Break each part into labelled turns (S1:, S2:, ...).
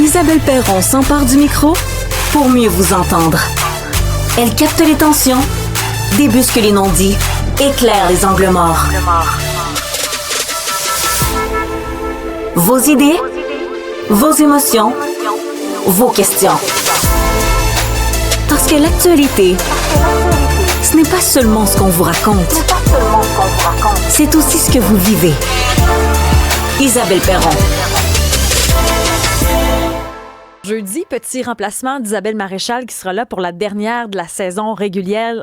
S1: Isabelle Perron s'empare du micro pour mieux vous entendre. Elle capte les tensions, débusque les non-dits, éclaire les angles morts. Vos idées, vos émotions, vos questions. Parce que l'actualité, ce n'est pas seulement ce qu'on vous raconte, c'est aussi ce que vous vivez. Isabelle Perron.
S2: Jeudi, petit remplacement d'Isabelle Maréchal qui sera là pour la dernière de la saison régulière,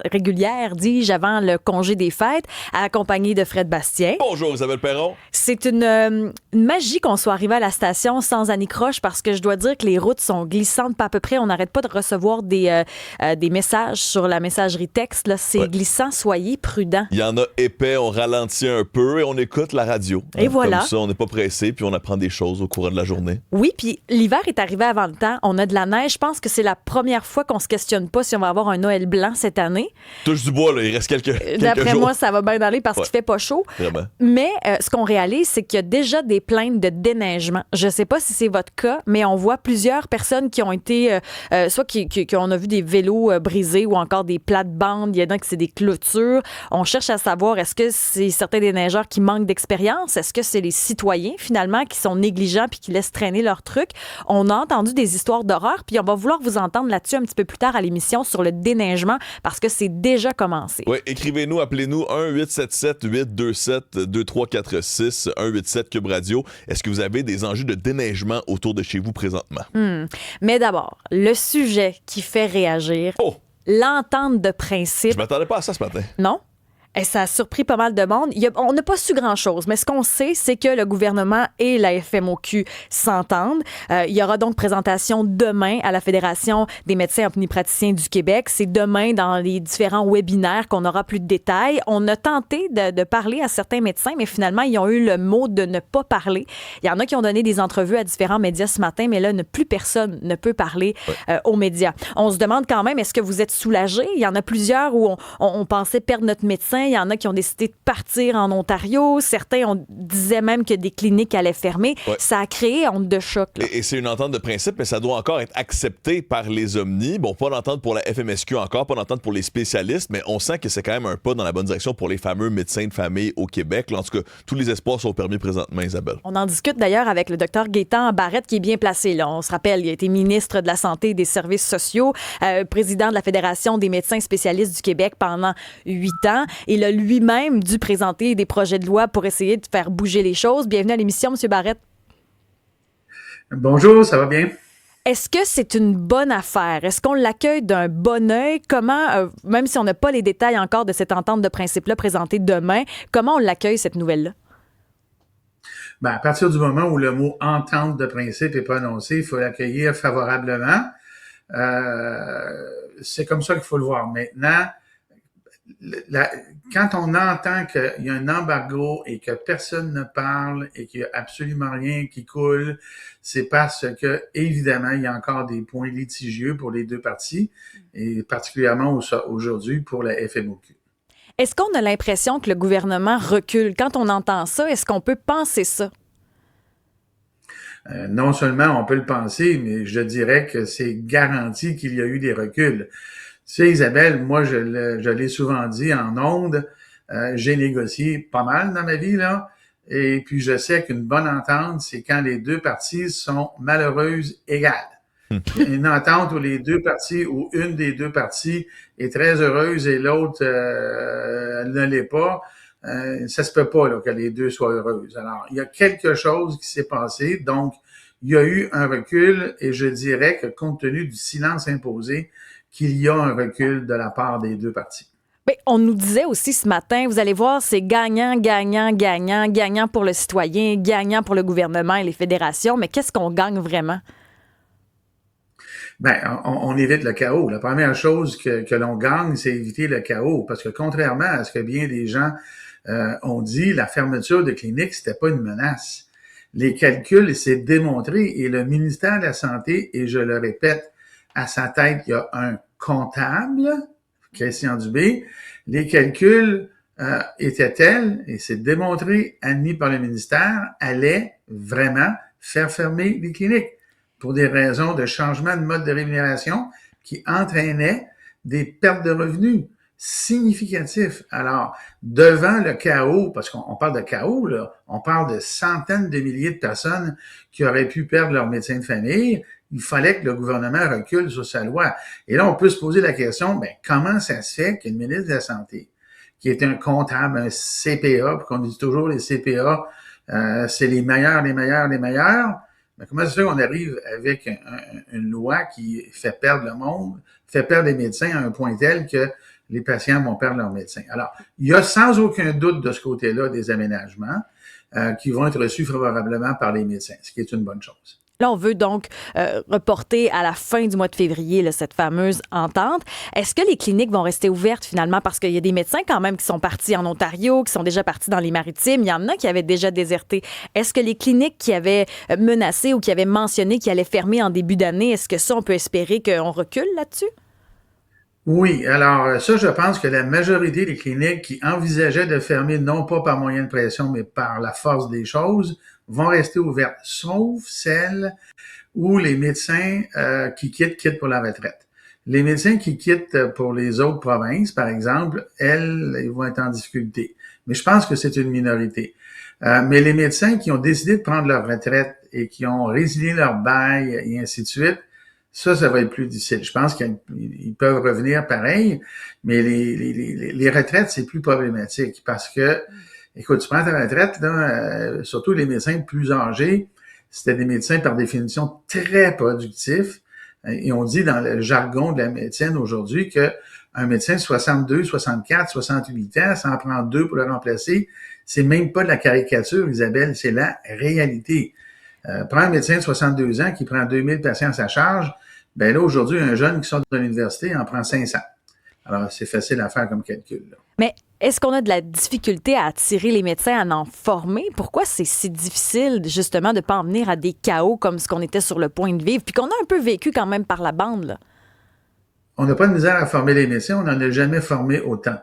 S2: dis-je, avant le congé des fêtes, accompagnée de Fred Bastien.
S3: Bonjour Isabelle Perron.
S2: C'est une magie qu'on soit arrivé à la station sans anicroche parce que je dois dire que les routes sont glissantes, pas à peu près. On n'arrête pas de recevoir des messages sur la messagerie texte. Là, c'est glissant, soyez prudents.
S3: Il y en a épais, on ralentit un peu et on écoute la radio.
S2: Et voilà.
S3: Comme ça, on n'est pas pressé puis on apprend des choses au cours de la journée.
S2: Oui, puis l'hiver est arrivé avant le temps. On a de la neige. Je pense que c'est la première fois qu'on se questionne pas si on va avoir un Noël blanc cette année.
S3: Touche du bois, là, il reste quelques
S2: D'après
S3: jours.
S2: moi, ça va bien aller parce qu'il fait pas chaud.
S3: Vraiment.
S2: Mais ce qu'on réalise, c'est qu'il y a déjà des plaintes de déneigement. Je sais pas si c'est votre cas, mais on voit plusieurs personnes qui ont été, soit qu'on a vu des vélos brisés ou encore des plates-bandes. Il y en a qui c'est des clôtures. On cherche à savoir, est-ce que c'est certains déneigeurs qui manquent d'expérience? Est-ce que c'est les citoyens, finalement, qui sont négligents puis qui laissent traîner leurs trucs? On a entendu des histoires d'horreur, puis on va vouloir vous entendre là-dessus un petit peu plus tard à l'émission sur le déneigement parce que c'est déjà commencé.
S3: Oui, écrivez-nous, appelez-nous 1-877-827-2346, 187 Cube Radio. Est-ce que vous avez des enjeux de déneigement autour de chez vous présentement?
S2: Mais d'abord, le sujet qui fait réagir, l'entente de principe.
S3: Je m'attendais pas à ça ce matin.
S2: Non? Et ça a surpris pas mal de monde. On n'a pas su grand-chose, mais ce qu'on sait, c'est que le gouvernement et la FMOQ s'entendent. Il y aura donc présentation demain à la Fédération des médecins omnipraticiens du Québec. C'est demain dans les différents webinaires qu'on aura plus de détails. On a tenté de parler à certains médecins, mais finalement, ils ont eu le mot de ne pas parler. Il y en a qui ont donné des entrevues à différents médias ce matin, mais là, plus personne ne peut parler aux médias. On se demande quand même, est-ce que vous êtes soulagés? Il y en a plusieurs où on pensait perdre notre médecin. Il y en a qui ont décidé de partir en Ontario. Certains disaient même que des cliniques allaient fermer. Ouais. Ça a créé honte de choc.
S3: Et c'est une entente de principe, mais ça doit encore être accepté par les omnis. Bon, pas d'entente pour la FMSQ encore, pas d'entente pour les spécialistes, mais on sent que c'est quand même un pas dans la bonne direction pour les fameux médecins de famille au Québec. Là, en tout cas, tous les espoirs sont permis présentement, Isabelle.
S2: On en discute d'ailleurs avec le docteur Gaétan Barrette, qui est bien placé. Là. On se rappelle, il a été ministre de la Santé et des Services sociaux, président de la Fédération des médecins spécialistes du Québec pendant 8 ans. Il a lui-même dû présenter des projets de loi pour essayer de faire bouger les choses. Bienvenue à l'émission, M. Barrette.
S4: Bonjour, ça va bien?
S2: Est-ce que c'est une bonne affaire? Est-ce qu'on l'accueille d'un bon œil? Comment, même si on n'a pas les détails encore de cette entente de principe-là présentée demain, comment on l'accueille, cette nouvelle-là?
S4: Ben, à partir du moment où le mot « entente de principe » est prononcé, il faut l'accueillir favorablement. C'est comme ça qu'il faut le voir. Maintenant, quand on entend qu'il y a un embargo et que personne ne parle et qu'il n'y a absolument rien qui coule, c'est parce que, évidemment, il y a encore des points litigieux pour les deux parties et particulièrement aujourd'hui pour la FMOQ.
S2: Est-ce qu'on a l'impression que le gouvernement recule? Quand on entend ça, est-ce qu'on peut penser ça?
S4: Non seulement on peut le penser, mais je dirais que c'est garanti qu'il y a eu des reculs. Tu sais, Isabelle, moi, je l'ai souvent dit en ondes, j'ai négocié pas mal dans ma vie, là, et puis je sais qu'une bonne entente, c'est quand les deux parties sont malheureuses égales. Une entente où les deux parties, ou une des deux parties est très heureuse et l'autre elle ne l'est pas, ça se peut pas là, que les deux soient heureuses. Alors, il y a quelque chose qui s'est passé, donc il y a eu un recul, et je dirais que compte tenu du silence imposé, qu'il y a un recul de la part des deux parties.
S2: Bien, on nous disait aussi ce matin, vous allez voir, c'est gagnant, gagnant, gagnant, gagnant pour le citoyen, gagnant pour le gouvernement et les fédérations, mais qu'est-ce qu'on gagne vraiment?
S4: Ben, on évite le chaos. La première chose que l'on gagne, c'est éviter le chaos, parce que contrairement à ce que bien des gens ont dit, la fermeture de cliniques, c'était pas une menace. Les calculs, c'est démontré, et le ministère de la Santé, et je le répète, à sa tête, il y a un comptable, Christian Dubé. Les calculs étaient tels, et c'est démontré, admis par le ministère, allaient vraiment faire fermer les cliniques. pour des raisons de changement de mode de rémunération qui entraînaient des pertes de revenus significatifs. Alors, devant le chaos, parce qu'on parle de chaos, là, on parle de centaines de milliers de personnes qui auraient pu perdre leur médecin de famille, il fallait que le gouvernement recule sur sa loi. Et là, on peut se poser la question, ben, comment ça se fait qu'une ministre de la Santé, qui est un comptable, un CPA, puis qu'on dit toujours les CPA, c'est les meilleurs, les meilleurs, les meilleurs, mais comment ça se fait qu'on arrive avec une loi qui fait perdre le monde, fait perdre les médecins à un point tel que les patients vont perdre leur médecin. Alors, il y a sans aucun doute de ce côté-là des aménagements qui vont être reçus favorablement par les médecins, ce qui est une bonne chose.
S2: Là, on veut donc reporter à la fin du mois de février là, cette fameuse entente. Est-ce que les cliniques vont rester ouvertes finalement? Parce qu'il y a des médecins quand même qui sont partis en Ontario, qui sont déjà partis dans les Maritimes. Il y en a qui avaient déjà déserté. Est-ce que les cliniques qui avaient menacé ou qui avaient mentionné qu'ils allaient fermer en début d'année, est-ce que ça, on peut espérer qu'on recule là-dessus?
S4: Oui, alors ça, je pense que la majorité des cliniques qui envisageaient de fermer, non pas par moyen de pression, mais par la force des choses, vont rester ouvertes, sauf celles où les médecins qui quittent pour la retraite. Les médecins qui quittent pour les autres provinces, par exemple, ils vont être en difficulté. Mais je pense que c'est une minorité. Mais les médecins qui ont décidé de prendre leur retraite et qui ont résilié leur bail et ainsi de suite, ça va être plus difficile. Je pense qu'ils peuvent revenir pareil, mais les retraites, c'est plus problématique parce que, écoute, tu prends ta retraite, là, surtout les médecins plus âgés, c'était des médecins par définition très productifs. Et on dit dans le jargon de la médecine aujourd'hui que un médecin de 62, 64, 68 ans, ça en prend 2 pour le remplacer. C'est même pas de la caricature, Isabelle, c'est la réalité. Prends un médecin de 62 ans qui prend 2000 patients à sa charge, ben là, aujourd'hui, un jeune qui sort de l'université en prend 500. Alors, c'est facile à faire comme calcul, là.
S2: Mais est-ce qu'on a de la difficulté à attirer les médecins, à en former? Pourquoi c'est si difficile, justement, de ne pas en venir à des chaos comme ce qu'on était sur le point de vivre, puis qu'on a un peu vécu quand même par la bande, là?
S4: On n'a pas de misère à former les médecins, on n'en a jamais formé autant.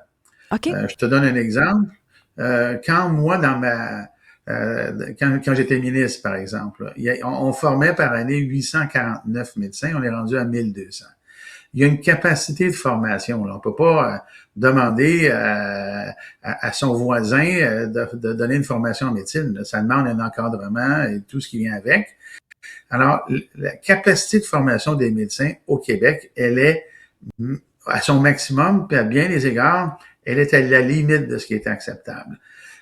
S2: OK.
S4: Je te donne un exemple. Quand moi, quand j'étais ministre, par exemple, on formait par année 849 médecins, on est rendu à 1200. Il y a une capacité de formation. Là. On peut pas demander à son voisin de donner une formation en médecine. Là. Ça demande un encadrement et tout ce qui vient avec. Alors, la capacité de formation des médecins au Québec, elle est à son maximum, puis à bien des égards, elle est à la limite de ce qui est acceptable.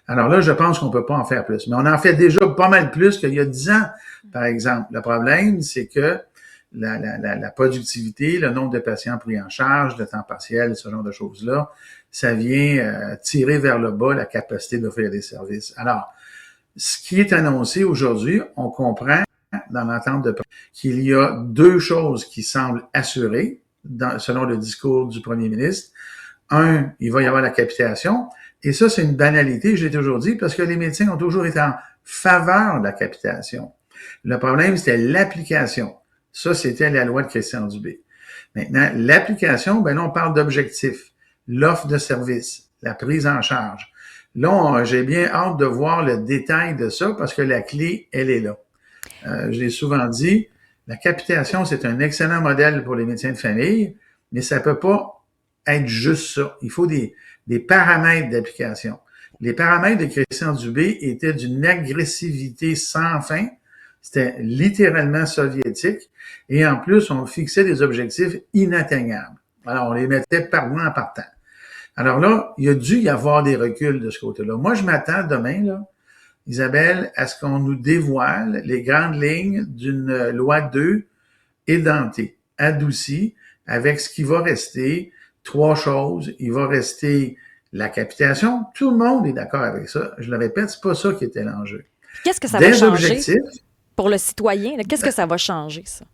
S4: Alors là, je pense qu'on peut pas en faire plus. Mais on en fait déjà pas mal plus qu'il y a 10 ans, par exemple. Le problème, c'est que la productivité, le nombre de patients pris en charge, le temps partiel, ce genre de choses-là, ça vient tirer vers le bas la capacité d'offrir des services. Alors, ce qui est annoncé aujourd'hui, on comprend dans l'entente de qu'il y a 2 choses qui semblent assurées, selon le discours du premier ministre. Un, il va y avoir la capitation. Et ça, c'est une banalité, je l'ai toujours dit, parce que les médecins ont toujours été en faveur de la capitation. Le problème, c'était l'application. Ça, c'était la loi de Christian Dubé. Maintenant, l'application, ben là, on parle d'objectifs, l'offre de service, la prise en charge. Là, j'ai bien hâte de voir le détail de ça parce que la clé, elle est là. Je l'ai souvent dit, la capitation, c'est un excellent modèle pour les médecins de famille, mais ça peut pas être juste ça. Il faut des paramètres d'application. Les paramètres de Christian Dubé étaient d'une agressivité sans fin. C'était littéralement soviétique. Et en plus, on fixait des objectifs inatteignables. Alors, on les mettait partout en partant. Alors là, il y a dû y avoir des reculs de ce côté-là. Moi, je m'attends demain, là, Isabelle, à ce qu'on nous dévoile les grandes lignes d'une loi 2 édentée, adoucie, avec ce qui va rester. 3 choses. Il va rester la capitation. Tout le monde est d'accord avec ça. Je le répète, c'est pas ça qui était l'enjeu.
S2: Qu'est-ce que ça va changer
S4: objectifs,
S2: pour le citoyen? Qu'est-ce que ça va changer, ça?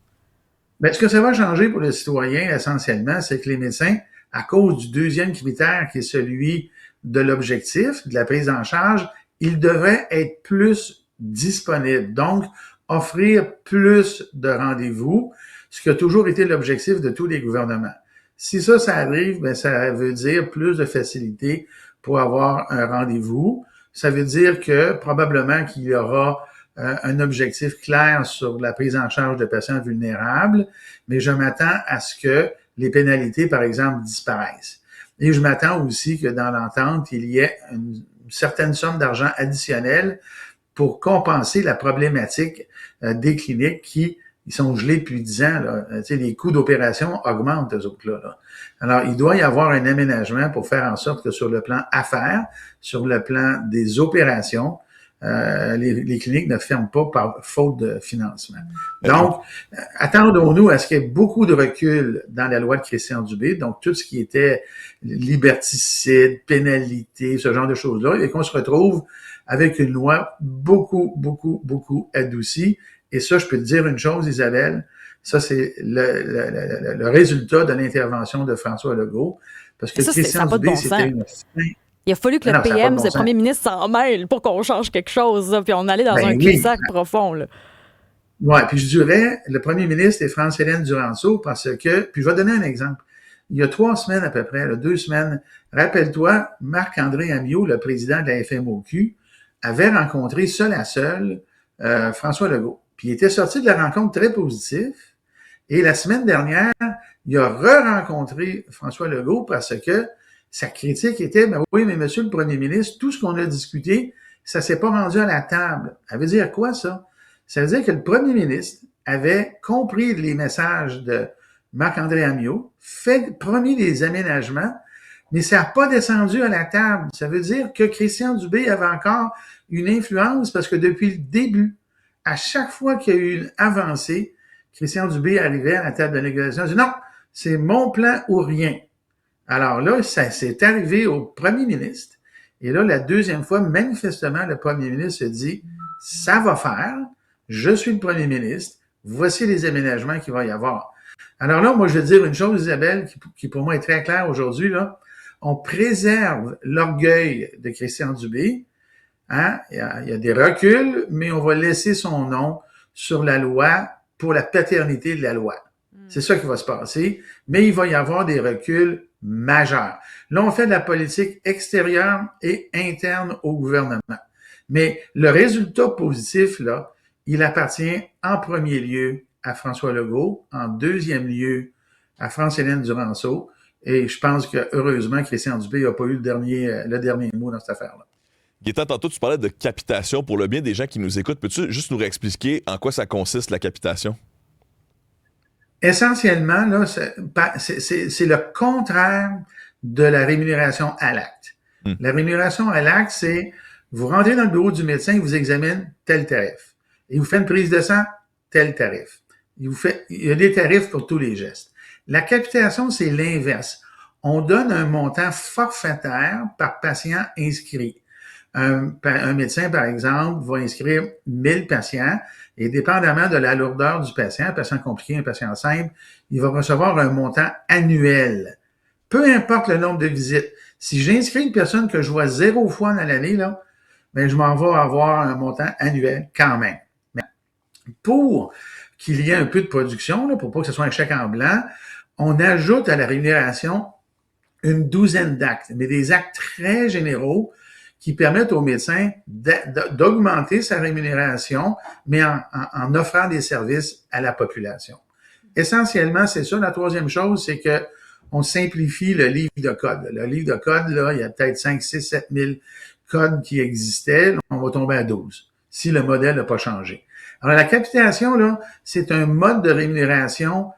S4: Ben, ce que ça va changer pour le citoyen, essentiellement, c'est que les médecins, à cause du deuxième critère qui est celui de l'objectif, de la prise en charge, ils devraient être plus disponibles. Donc, offrir plus de rendez-vous, ce qui a toujours été l'objectif de tous les gouvernements. Si ça arrive, ben ça veut dire plus de facilité pour avoir un rendez-vous. Ça veut dire que probablement qu'il y aura un objectif clair sur la prise en charge de patients vulnérables, mais je m'attends à ce que les pénalités, par exemple, disparaissent. Et je m'attends aussi que dans l'entente, il y ait une certaine somme d'argent additionnelle pour compenser la problématique des cliniques qui ils sont gelés depuis 10 ans. Là. Tu sais, les coûts d'opération augmentent, eux autres-là. Là. Alors, il doit y avoir un aménagement pour faire en sorte que sur le plan affaires, sur le plan des opérations, les cliniques ne ferment pas par faute de financement. Donc, attendons-nous à ce qu'il y ait beaucoup de recul dans la loi de Christian Dubé, donc tout ce qui était liberticide, pénalité, ce genre de choses-là, et qu'on se retrouve avec une loi beaucoup adoucie. Et ça, je peux te dire une chose, Isabelle, ça, c'est le résultat de l'intervention de François Legault. Parce que Christian Dubé, c'était une...
S2: Il a fallu que le PM, le premier ministre, s'en mêle pour qu'on change quelque chose, là, puis on allait dans un cul-de-sac profond. Là.
S4: Oui, puis je dirais, le premier ministre est France-Hélène Duranceau parce que, puis je vais donner un exemple. Il y a 3 semaines à peu près, là, 2 semaines, rappelle-toi, Marc-André Ammiot, le président de la FMOQ, avait rencontré seul à seul François Legault. Puis il était sorti de la rencontre très positif. Et la semaine dernière, il a re-rencontré François Legault parce que sa critique était, ben oui, mais monsieur le premier ministre, tout ce qu'on a discuté, ça s'est pas rendu à la table. Ça veut dire quoi, ça? Ça veut dire que le premier ministre avait compris les messages de Marc-André Ammiot, promis des aménagements, mais ça n'a pas descendu à la table. Ça veut dire que Christian Dubé avait encore une influence parce que depuis le début, à chaque fois qu'il y a eu une avancée, Christian Dubé arrivait à la table de négociation et dit non, c'est mon plan ou rien. Alors là, ça s'est arrivé au premier ministre. Et là, la deuxième fois, manifestement, le premier ministre se dit ça va faire, je suis le premier ministre, voici les aménagements qu'il va y avoir. Alors là, moi, je veux dire une chose, Isabelle, qui pour moi est très claire aujourd'hui, là. On préserve l'orgueil de Christian Dubé. Hein? Il y a des reculs, mais on va laisser son nom sur la loi pour la paternité de la loi. C'est ça qui va se passer, mais il va y avoir des reculs majeurs. Là, on fait de la politique extérieure et interne au gouvernement. Mais le résultat positif, là, il appartient en premier lieu à François Legault, en deuxième lieu à France-Hélène Duranceau, et je pense que heureusement, Christian Dubé n'a pas eu le dernier mot dans cette affaire-là.
S3: Gaétan, tantôt, tu parlais de capitation. Pour le bien des gens qui nous écoutent, peux-tu juste nous réexpliquer en quoi ça consiste, la capitation?
S4: Essentiellement, là, c'est le contraire de la rémunération à l'acte. La rémunération à l'acte, c'est vous rentrez dans le bureau du médecin, il vous examine tel tarif. Il vous fait une prise de sang, tel tarif. Il y a des tarifs pour tous les gestes. La capitation, c'est l'inverse. On donne un montant forfaitaire par patient inscrit. Un médecin, par exemple, va inscrire 1000 patients et dépendamment de la lourdeur du patient, un patient compliqué, un patient simple, il va recevoir un montant annuel. Peu importe le nombre de visites. Si j'inscris une personne que je vois 0 fois dans l'année, là, ben, je m'en vais avoir un montant annuel quand même. Mais pour qu'il y ait un peu de production, là, pour pas que ce soit un chèque en blanc, on ajoute à la rémunération une douzaine d'actes, mais des actes très généraux qui permettent au médecin d'augmenter sa rémunération, mais en offrant des services à la population. Essentiellement, c'est ça. La troisième chose, c'est que on simplifie le livre de code. Le livre de code, là, il y a peut-être 5, 6, 7 000 codes qui existaient. On va tomber à 12, si le modèle n'a pas changé. Alors, la capitation, là, c'est un mode de rémunération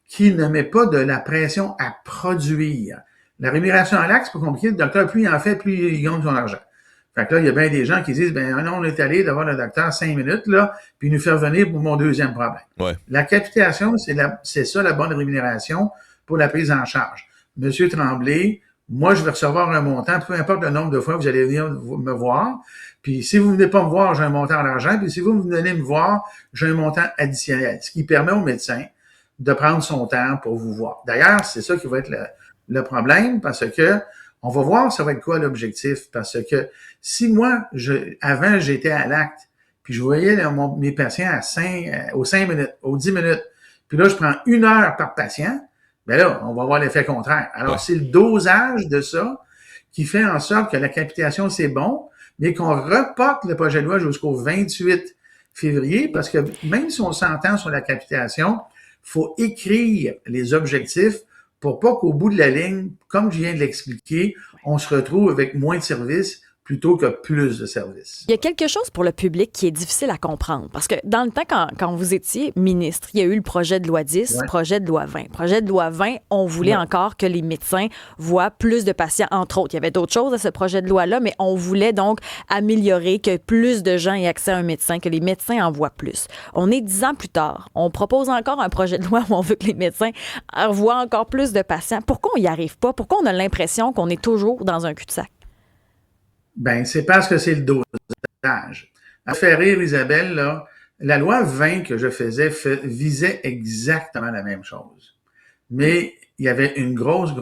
S4: qui ne met pas de la pression à produire. La rémunération à l'acte, c'est pas compliqué. Le docteur, plus il en fait, plus il gagne son argent. Fait que là, il y a bien des gens qui disent, ben non, on est allé devant le docteur 5 minutes, là, puis il nous fait revenir pour mon deuxième problème. Ouais. La capitation, c'est ça la bonne rémunération pour la prise en charge. Monsieur Tremblay, moi, je vais recevoir un montant, peu importe le nombre de fois que vous allez venir me voir. Puis si vous ne venez pas me voir, j'ai un montant d'argent. Puis si vous venez me voir, j'ai un montant additionnel. Ce qui permet au médecin de prendre son temps pour vous voir. D'ailleurs, c'est ça qui va être le problème, parce que on va voir ça va être quoi l'objectif. Parce que si moi, avant, j'étais à l'acte, puis je voyais mes patients aux 5 minutes, aux 10 minutes, puis là, je prends 1 heure par patient, ben là, on va avoir l'effet contraire. Alors, c'est le dosage de ça qui fait en sorte que la capitation, c'est bon, mais qu'on reporte le projet de loi jusqu'au 28 février, parce que même si on s'entend sur la capitation, faut écrire les objectifs pour pas qu'au bout de la ligne, comme je viens de l'expliquer, on se retrouve avec moins de services plutôt que plus de services.
S2: Il y a quelque chose pour le public qui est difficile à comprendre. Parce que dans le temps, quand vous étiez ministre, il y a eu le projet de loi 10,
S4: Ouais.
S2: projet de loi 20. Projet de loi 20, on voulait encore que les médecins voient plus de patients, entre autres. Il y avait d'autres choses à ce projet de loi-là, mais on voulait donc améliorer que plus de gens aient accès à un médecin, que les médecins en voient plus. On est 10 ans plus tard. On propose encore un projet de loi où on veut que les médecins en voient encore plus de patients. Pourquoi on n'y arrive pas? Pourquoi on a l'impression qu'on est toujours dans un cul-de-sac?
S4: Ben, c'est parce que c'est le dosage. À faire rire Isabelle, là, la loi 20 que je faisais visait exactement la même chose. Mais il y avait une grosse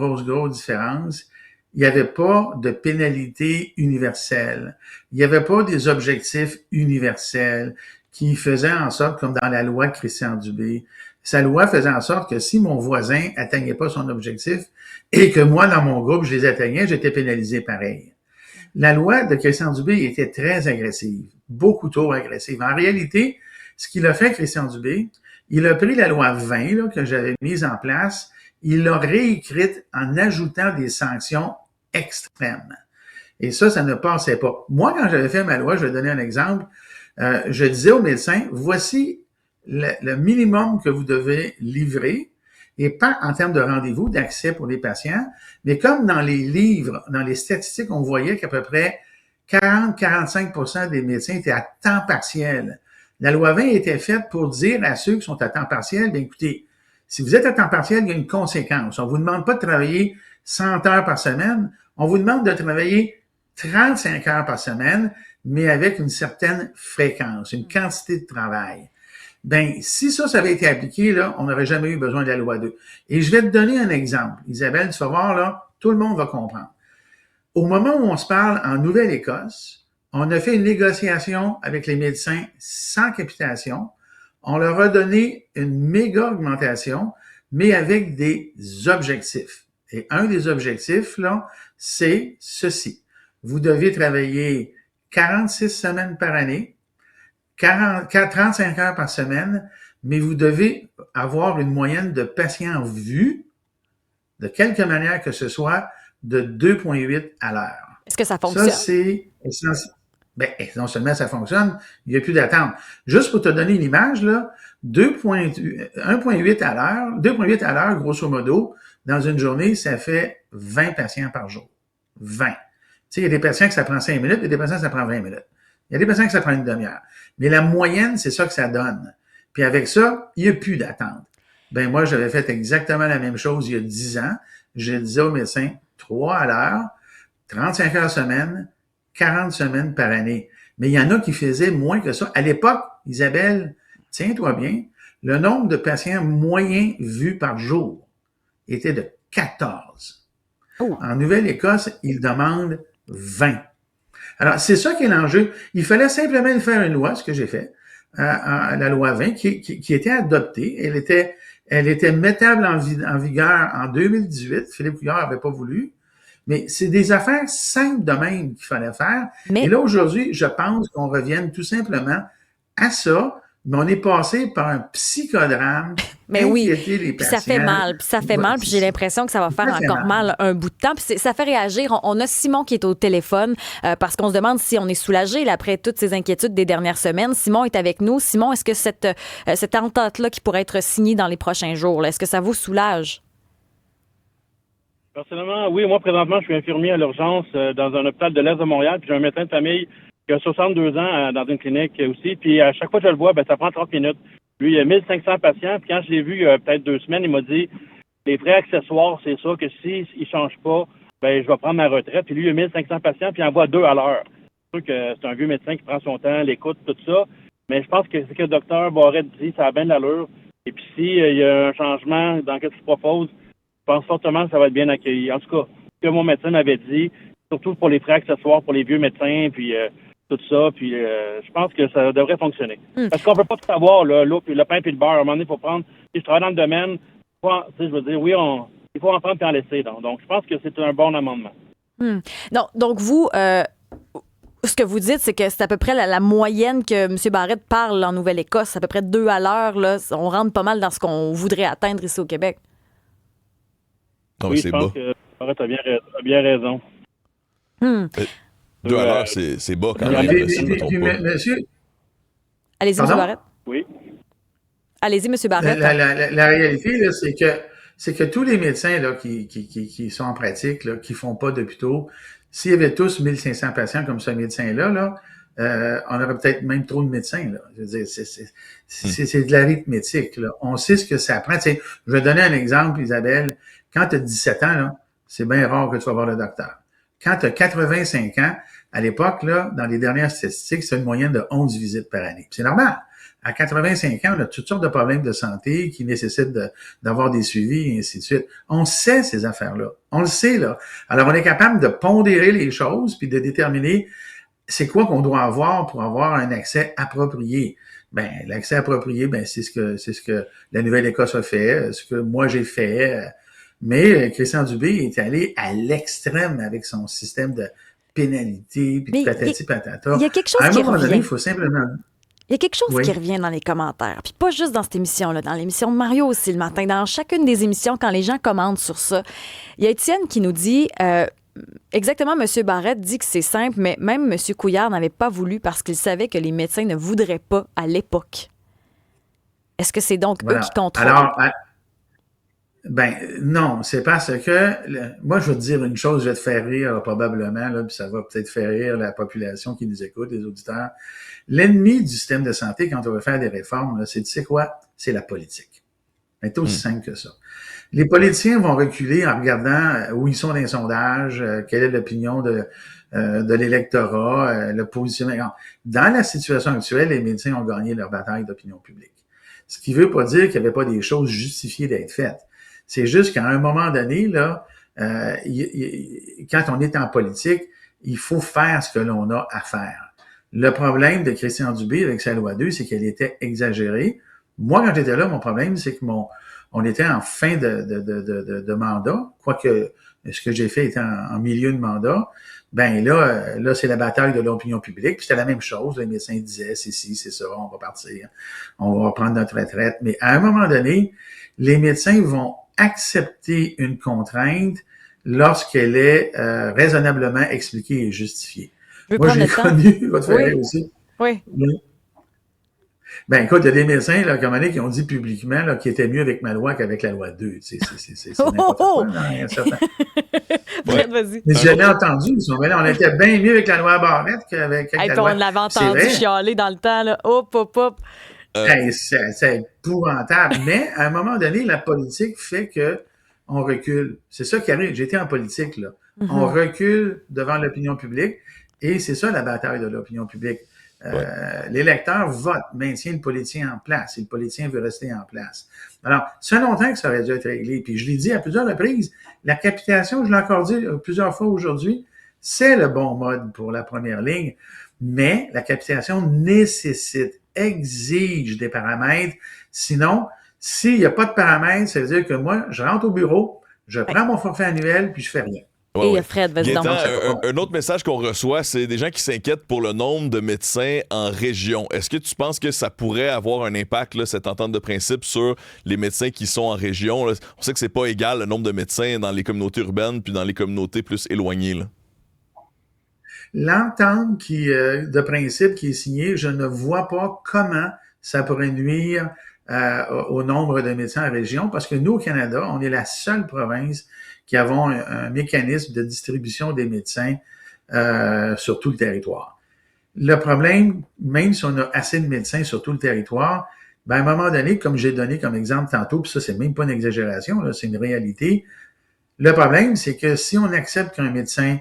S4: différence. Il n'y avait pas de pénalité universelle. Il n'y avait pas des objectifs universels qui faisaient en sorte, comme dans la loi de Christian Dubé, sa loi faisait en sorte que si mon voisin atteignait pas son objectif et que moi, dans mon groupe, je les atteignais, j'étais pénalisé pareil. La loi de Christian Dubé était très agressive, beaucoup trop agressive. En réalité, ce qu'il a fait, Christian Dubé, il a pris la loi 20 là, que j'avais mise en place, il l'a réécrite en ajoutant des sanctions extrêmes. Et ça ne passait pas. Moi, quand j'avais fait ma loi, je vais donner un exemple, je disais aux médecins, voici le minimum que vous devez livrer, et pas en termes de rendez-vous, d'accès pour les patients, mais comme dans les livres, dans les statistiques, on voyait qu'à peu près 40-45% des médecins étaient à temps partiel. La loi 20 était faite pour dire à ceux qui sont à temps partiel, bien écoutez, si vous êtes à temps partiel, il y a une conséquence. On vous demande pas de travailler 100 heures par semaine, on vous demande de travailler 35 heures par semaine, mais avec une certaine fréquence, une quantité de travail. Ben, si ça avait été appliqué, là, on n'aurait jamais eu besoin de la loi 2. Et je vais te donner un exemple. Isabelle, tu vas voir, là, tout le monde va comprendre. Au moment où on se parle en Nouvelle-Écosse, on a fait une négociation avec les médecins sans capitation. On leur a donné une méga augmentation, mais avec des objectifs. Et un des objectifs, là, c'est ceci. Vous devez travailler 46 semaines par année, 35 heures par semaine, mais vous devez avoir une moyenne de patients vus, de quelque manière que ce soit, de 2,8 à l'heure.
S2: Est-ce que ça fonctionne?
S4: Ça, c'est essentiel. Ben, non seulement ça fonctionne, il n'y a plus d'attente. Juste pour te donner une image, là, 1,8 à l'heure, 2,8 à l'heure, grosso modo, dans une journée, ça fait 20 patients par jour. 20. Tu sais, il y a des patients que ça prend 5 minutes et des patients que ça prend 20 minutes. Il y a des patients que ça prend une demi-heure. Mais la moyenne, c'est ça que ça donne. Puis avec ça, il n'y a plus d'attente. Ben moi, j'avais fait exactement la même chose il y a 10 ans. Je disais aux médecins, 3 à l'heure, 35 heures semaine, 40 semaines par année. Mais il y en a qui faisaient moins que ça. À l'époque, Isabelle, tiens-toi bien, le nombre de patients moyens vus par jour était de 14.
S2: Oh.
S4: En Nouvelle-Écosse, ils demandent 20. Alors, c'est ça qui est l'enjeu. Il fallait simplement faire une loi, ce que j'ai fait, la loi 20, qui était adoptée. Elle était mettable en vigueur en 2018. Philippe Couillard n'avait pas voulu. Mais c'est des affaires simples de même qu'il fallait faire.
S2: Mais...
S4: Et là, aujourd'hui, je pense qu'on revienne tout simplement à ça, mais on est passé par un psychodrame.
S2: Mais oui,
S4: les
S2: puis ça fait mal, puis j'ai l'impression que ça va faire encore mal un bout de temps. Puis ça fait réagir. On a Simon qui est au téléphone parce qu'on se demande si on est soulagé là, après toutes ces inquiétudes des dernières semaines. Simon est avec nous. Simon, est-ce que cette entente-là qui pourrait être signée dans les prochains jours, là, est-ce que ça vous soulage?
S5: Personnellement, oui. Moi, présentement, je suis infirmier à l'urgence dans un hôpital de l'Est de Montréal, puis j'ai un médecin de famille qui a 62 ans dans une clinique aussi. Puis à chaque fois que je le vois, ça prend 30 minutes. Lui, il y a 1500 patients. Puis quand je l'ai vu il y a peut-être 2 semaines, il m'a dit les frais accessoires, c'est ça, que s'il ne change pas, je vais prendre ma retraite. Puis lui, il y a 1500 patients, puis il en voit 2 à l'heure. C'est sûr que c'est un vieux médecin qui prend son temps, l'écoute, tout ça. Mais je pense que ce que le docteur Barrette dit, ça a bien de l'allure. Et puis s'il y a un changement dans ce qu'il propose, je pense fortement que ça va être bien accueilli. En tout cas, ce que mon médecin m'avait dit, surtout pour les frais accessoires, pour les vieux médecins, puis tout ça, puis je pense que ça devrait fonctionner. Parce qu'on ne peut pas tout avoir, là, le pain et le beurre. À un moment donné, il faut prendre... Si je travaille dans le domaine, je veux dire, oui, il faut en prendre et en laisser. Donc, je pense que c'est un bon amendement.
S2: Non, donc vous... ce que vous dites, c'est que c'est à peu près la moyenne que M. Barrette parle en Nouvelle-Écosse. C'est à peu près 2 à l'heure. Là. On rentre pas mal dans ce qu'on voudrait atteindre ici au Québec.
S3: Non, mais
S5: Oui,
S3: c'est
S5: je
S3: bas.
S5: pense que Barrette a bien raison.
S3: 2 à l'heure, c'est bas quand même. Si je me trompe pas.
S4: Monsieur,
S2: Allez-y, M.
S4: Pardon?
S2: Barrette.
S5: Oui.
S2: Allez-y, M. Barrette.
S4: la réalité, là, c'est que tous les médecins là, qui sont en pratique, là, qui font pas d'hôpitaux, s'il y avait tous 1500 patients comme ce médecin-là, on aurait peut-être même trop de médecins. Là. Je veux dire, c'est de l'arithmétique. Là. On sait ce que ça prend. Tu sais, je vais donner un exemple, Isabelle. Quand tu as 17 ans, là, c'est bien rare que tu vas voir le docteur. Quand tu as 85 ans, à l'époque, là, dans les dernières statistiques, c'est une moyenne de 11 visites par année. C'est normal. À 85 ans, on a toutes sortes de problèmes de santé qui nécessitent d'avoir des suivis et ainsi de suite. On sait ces affaires-là. On le sait, là. Alors, on est capable de pondérer les choses puis de déterminer c'est quoi qu'on doit avoir pour avoir un accès approprié. Ben, l'accès approprié, ben, c'est ce que la Nouvelle-Écosse a fait, ce que moi j'ai fait. Mais Christian Dubé est allé à l'extrême avec son système de pénalité puis de patati patata.
S2: Il y a quelque chose
S4: à un
S2: qui
S4: moment
S2: revient.
S4: donné, il faut simplement...
S2: Il y a quelque chose
S4: Oui.
S2: qui revient dans les commentaires. Puis pas juste dans cette émission-là, dans l'émission de Mario aussi le matin, dans chacune des émissions, quand les gens commentent sur ça. Il y a Étienne qui nous dit... exactement, M. Barrette dit que c'est simple, mais même M. Couillard n'avait pas voulu parce qu'il savait que les médecins ne voudraient pas à l'époque. Est-ce que c'est donc eux qui contrôlent?
S4: Alors, ben non, c'est parce que moi je vais te dire une chose, je vais te faire rire probablement, là, puis ça va peut-être faire rire la population qui nous écoute, les auditeurs. L'ennemi du système de santé quand on veut faire des réformes, là, c'est tu sais quoi? C'est la politique. C'est aussi simple que ça. Les politiciens vont reculer en regardant où ils sont dans les sondages, quelle est l'opinion de l'électorat, le positionnement. Dans la situation actuelle, les médecins ont gagné leur bataille d'opinion publique. Ce qui veut pas dire qu'il n'y avait pas des choses justifiées d'être faites. C'est juste qu'à un moment donné, là, quand on est en politique, il faut faire ce que l'on a à faire. Le problème de Christian Dubé avec sa loi 2, c'est qu'elle était exagérée. Moi, quand j'étais là, mon problème, c'est que on était en fin de mandat, quoique ce que j'ai fait était en milieu de mandat. Ben là, c'est la bataille de l'opinion publique. Puis c'était la même chose. Les médecins disaient, c'est ci, c'est ça, on va partir, on va prendre notre retraite. Mais à un moment donné, les médecins vont accepter une contrainte lorsqu'elle est raisonnablement expliquée et justifiée. Moi, j'ai connu votre frère aussi.
S2: Oui.
S4: Ben, écoute, il y a des médecins, là, comme qui ont dit publiquement, là, qu'ils étaient mieux avec ma loi qu'avec la loi 2. C'est n'importe quoi, là, certain.
S2: Fred, vas-y.
S4: Mais j'ai jamais entendu. On était bien mieux avec la loi Barrette qu'avec la loi.
S2: On l'avait entendu chialer dans le temps, là. Hop.
S4: C'est épouvantable. Mais, à un moment donné, la politique fait que on recule. C'est ça qui arrive. J'étais en politique, là. Mm-hmm. On recule devant l'opinion publique et c'est ça la bataille de l'opinion publique. L'électeur vote, maintient le politicien en place et le politicien veut rester en place. Alors, ça fait longtemps que ça aurait dû être réglé. Puis je l'ai dit à plusieurs reprises, la capitation, je l'ai encore dit plusieurs fois aujourd'hui, c'est le bon mode pour la première ligne, mais la capitation nécessite, exige des paramètres. Sinon, s'il n'y a pas de paramètres, ça veut dire que moi, je rentre au bureau, je prends mon forfait annuel, puis je fais rien.
S2: Et Fred, vas-y donc.
S3: Un autre message qu'on reçoit, c'est des gens qui s'inquiètent pour le nombre de médecins en région. Est-ce que tu penses que ça pourrait avoir un impact, là, cette entente de principe, sur les médecins qui sont en région? Là? On sait que c'est pas égal le nombre de médecins dans les communautés urbaines puis dans les communautés plus éloignées. Là.
S4: L'entente de principe qui est signée, je ne vois pas comment ça pourrait nuire au nombre de médecins en région, parce que nous, au Canada, on est la seule province qui avons un mécanisme de distribution des médecins sur tout le territoire. Le problème, même si on a assez de médecins sur tout le territoire, ben à un moment donné, comme j'ai donné comme exemple tantôt, puis ça, c'est même pas une exagération, là, c'est une réalité. Le problème, c'est que si on accepte qu'un médecin,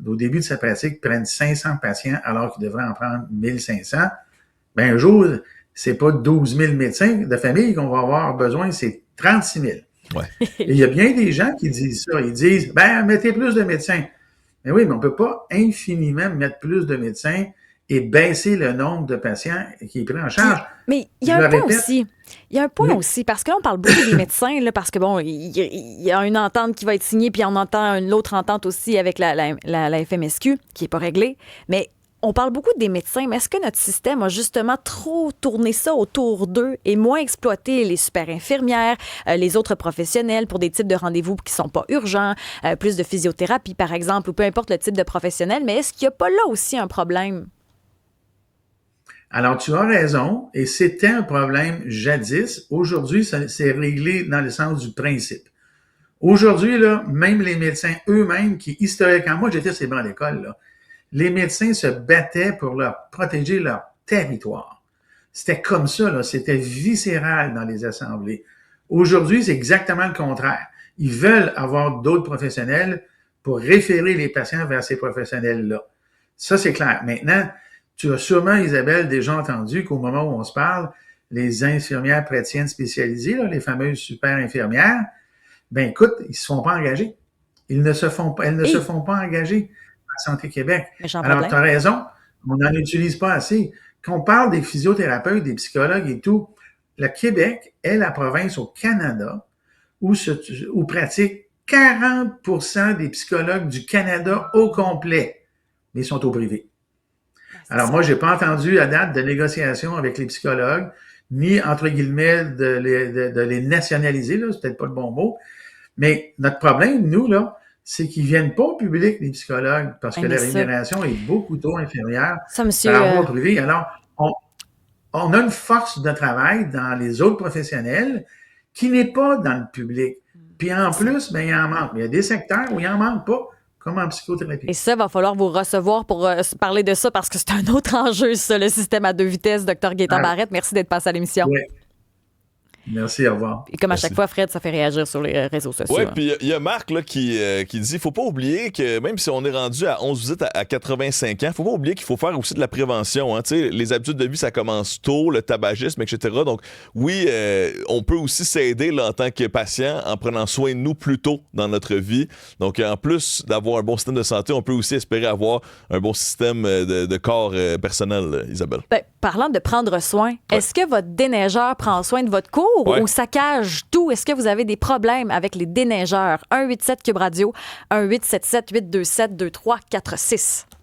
S4: au début de sa pratique, prenne 500 patients alors qu'il devrait en prendre 1500, ben un jour, c'est pas 12 000 médecins de famille qu'on va avoir besoin, c'est 36 000.
S3: Ouais.
S4: Et il y a bien des gens qui disent ça. Ils disent, ben, mettez plus de médecins. Mais oui, mais on peut pas infiniment mettre plus de médecins et baisser le nombre de patients qui est pris en charge.
S2: Mais il y a un point aussi. Il y a un point aussi, parce que là, on parle beaucoup des médecins, là, parce que bon, il y a une entente qui va être signée, puis on entend une autre entente aussi avec la FMSQ, qui n'est pas réglée. Mais On parle beaucoup des médecins, mais est-ce que notre système a justement trop tourné ça autour d'eux et moins exploité les super infirmières, les autres professionnels pour des types de rendez-vous qui sont pas urgents, plus de physiothérapie, par exemple, ou peu importe le type de professionnel, mais est-ce qu'il n'y a pas là aussi un problème?
S4: Alors, tu as raison, et c'était un problème jadis. Aujourd'hui, c'est réglé dans le sens du principe. Aujourd'hui, là, même les médecins eux-mêmes qui, historiquement, moi, j'étais sur les bancs d'école, là, les médecins se battaient pour protéger leur territoire. C'était comme ça, là, c'était viscéral dans les assemblées. Aujourd'hui, c'est exactement le contraire. Ils veulent avoir d'autres professionnels pour référer les patients vers ces professionnels-là. Ça, c'est clair. Maintenant, tu as sûrement, Isabelle, déjà entendu qu'au moment où on se parle, les infirmières praticiennes spécialisées, là, les fameuses super infirmières, ben écoute, ils se font pas engager. Elles ne se font pas engager à Santé Québec. Alors, tu as raison, on n'en utilise pas assez. Quand on parle des physiothérapeutes, des psychologues et tout, le Québec est la province au Canada où pratique 40% des psychologues du Canada au complet, mais ils sont au privé. Alors, moi, j'ai pas entendu à date de négociation avec les psychologues, ni, entre guillemets, de les nationaliser, là, c'est peut-être pas le bon mot. Mais notre problème, nous, là, c'est qu'ils viennent pas au public, les psychologues, parce que la rémunération est beaucoup trop inférieure par rapport au privé. Alors, on a une force de travail dans les autres professionnels qui n'est pas dans le public. Puis en plus, ben, il en manque. Il y a des secteurs où il en manque pas, comme en psychothérapie.
S2: Et ça, va falloir vous recevoir pour parler de ça parce que c'est un autre enjeu, ça, le système à deux vitesses. Dr Gaétan Barrette, merci d'être passé à l'émission.
S4: Oui. Merci, au revoir.
S2: Et comme à chaque fois, Fred, ça fait réagir sur les réseaux sociaux.
S3: Oui, puis il y a Marc là, qui dit faut pas oublier que même si on est rendu à 11 visites à 85 ans, faut pas oublier qu'il faut faire aussi de la prévention. Hein. Les habitudes de vie, ça commence tôt, le tabagisme, etc. Donc, oui, on peut aussi s'aider là, en tant que patient en prenant soin de nous plus tôt dans notre vie. Donc, en plus d'avoir un bon système de santé, on peut aussi espérer avoir un bon système de corps personnel, Isabelle.
S2: Ben, parlant de prendre soin, est-ce que votre déneigeur prend soin de votre cour ou saccage tout? Est-ce que vous avez des problèmes avec les déneigeurs? 187 Cube Radio, 1877 827 2346.